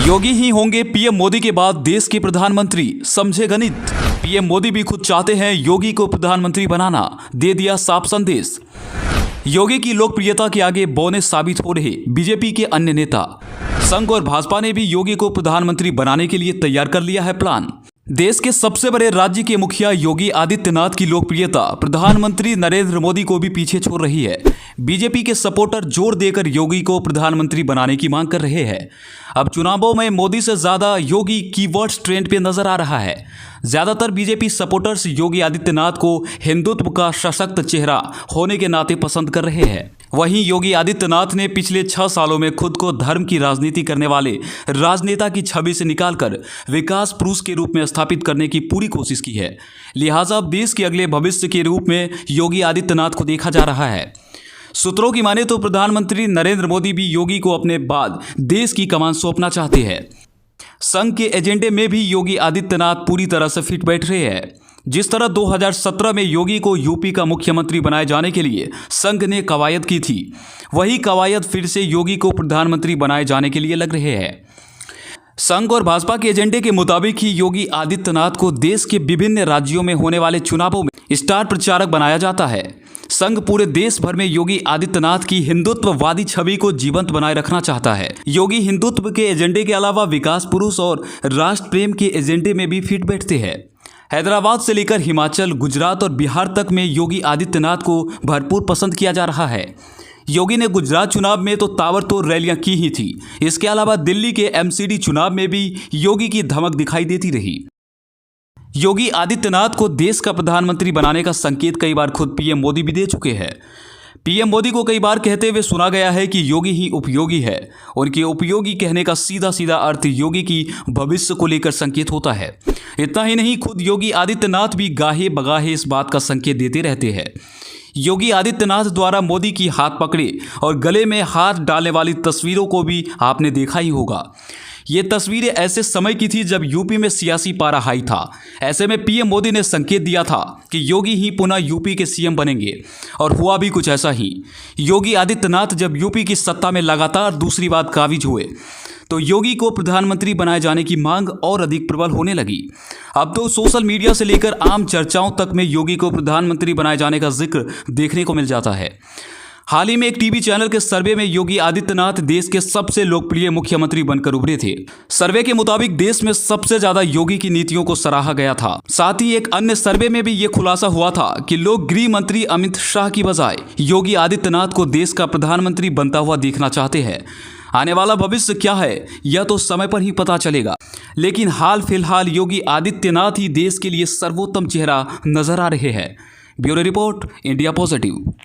योगी ही होंगे पीएम मोदी के बाद देश के प्रधानमंत्री, समझे गणित। पीएम मोदी भी खुद चाहते हैं योगी को प्रधानमंत्री बनाना, दे दिया साफ संदेश। योगी की लोकप्रियता के आगे बौने साबित हो रहे बीजेपी के अन्य नेता। संघ और भाजपा ने भी योगी को प्रधानमंत्री बनाने के लिए तैयार कर लिया है प्लान। देश के सबसे बड़े राज्य के मुखिया योगी आदित्यनाथ की लोकप्रियता प्रधानमंत्री नरेंद्र मोदी को भी पीछे छोड़ रही है। बीजेपी के सपोर्टर जोर देकर योगी को प्रधानमंत्री बनाने की मांग कर रहे हैं। अब चुनावों में मोदी से ज्यादा योगी कीवर्ड्स ट्रेंड पे नजर आ रहा है। ज्यादातर बीजेपी सपोर्टर्स योगी आदित्यनाथ को हिंदुत्व का सशक्त चेहरा होने के नाते पसंद कर रहे हैं। वहीं योगी आदित्यनाथ ने पिछले 6 सालों में खुद को धर्म की राजनीति करने वाले राजनेता की छवि से निकालकर विकास पुरुष के रूप में स्थापित करने की पूरी कोशिश की है। लिहाजा देश के अगले भविष्य के रूप में योगी आदित्यनाथ को देखा जा रहा है। सूत्रों की माने तो प्रधानमंत्री नरेंद्र मोदी भी योगी को अपने बाद देश की कमान सौंपना चाहते हैं। संघ के एजेंडे में भी योगी आदित्यनाथ पूरी तरह से फिट बैठ रहे हैं। जिस तरह 2017 में योगी को यूपी का मुख्यमंत्री बनाए जाने के लिए संघ ने कवायद की थी, वही कवायद फिर से योगी को प्रधानमंत्री बनाए जाने के लिए लग रहे हैं। संघ और भाजपा के एजेंडे के मुताबिक ही योगी आदित्यनाथ को देश के विभिन्न राज्यों में होने वाले चुनावों में स्टार प्रचारक बनाया जाता है। संघ पूरे देश भर में योगी आदित्यनाथ की हिंदुत्ववादी छवि को जीवंत बनाए रखना चाहता है। योगी हिंदुत्व के एजेंडे के अलावा विकास पुरुष और राष्ट्र प्रेम के एजेंडे में भी फिट बैठते हैं। हैदराबाद से लेकर हिमाचल, गुजरात और बिहार तक में योगी आदित्यनाथ को भरपूर पसंद किया जा रहा है। योगी ने गुजरात चुनाव में तो ताबड़तोड़ रैलियां की ही थी। इसके अलावा दिल्ली के एमसीडी चुनाव में भी योगी की धमक दिखाई देती रही। योगी आदित्यनाथ को देश का प्रधानमंत्री बनाने का संकेत कई बार खुद पीएम मोदी भी दे चुके हैं। पीएम मोदी को कई बार कहते हुए सुना गया है कि योगी ही उपयोगी है। उनके उपयोगी कहने का सीधा सीधा अर्थ योगी की भविष्य को लेकर संकेत होता है। इतना ही नहीं, खुद योगी आदित्यनाथ भी गाहे बगाहे इस बात का संकेत देते रहते हैं। योगी आदित्यनाथ द्वारा मोदी की हाथ पकड़े और गले में हाथ डालने वाली तस्वीरों को भी आपने देखा ही होगा। ये तस्वीरें ऐसे समय की थी जब यूपी में सियासी पारा हाई था। ऐसे में पीएम मोदी ने संकेत दिया था कि योगी ही पुनः यूपी के सीएम बनेंगे, और हुआ भी कुछ ऐसा ही। योगी आदित्यनाथ जब यूपी की सत्ता में लगातार दूसरी बार काबिज हुए तो योगी को प्रधानमंत्री बनाए जाने की मांग और अधिक प्रबल होने लगी। अब तो सोशल मीडिया से लेकर आम चर्चाओं तक में योगी को प्रधानमंत्री बनाए जाने का जिक्र देखने को मिल जाता है। हाल ही में एक टीवी चैनल के सर्वे में योगी आदित्यनाथ देश के सबसे लोकप्रिय मुख्यमंत्री बनकर उभरे थे। सर्वे के मुताबिक देश में सबसे ज्यादा योगी की नीतियों को सराहा गया था। साथ ही एक अन्य सर्वे में भी ये खुलासा हुआ था कि लोग गृह मंत्री अमित शाह की बजाय योगी आदित्यनाथ को देश का प्रधानमंत्री बनता हुआ देखना चाहते हैं। आने वाला भविष्य क्या है यह तो समय पर ही पता चलेगा, लेकिन हाल फिलहाल योगी आदित्यनाथ ही देश के लिए सर्वोत्तम चेहरा नजर आ रहे हैं। Bureau report, India positive.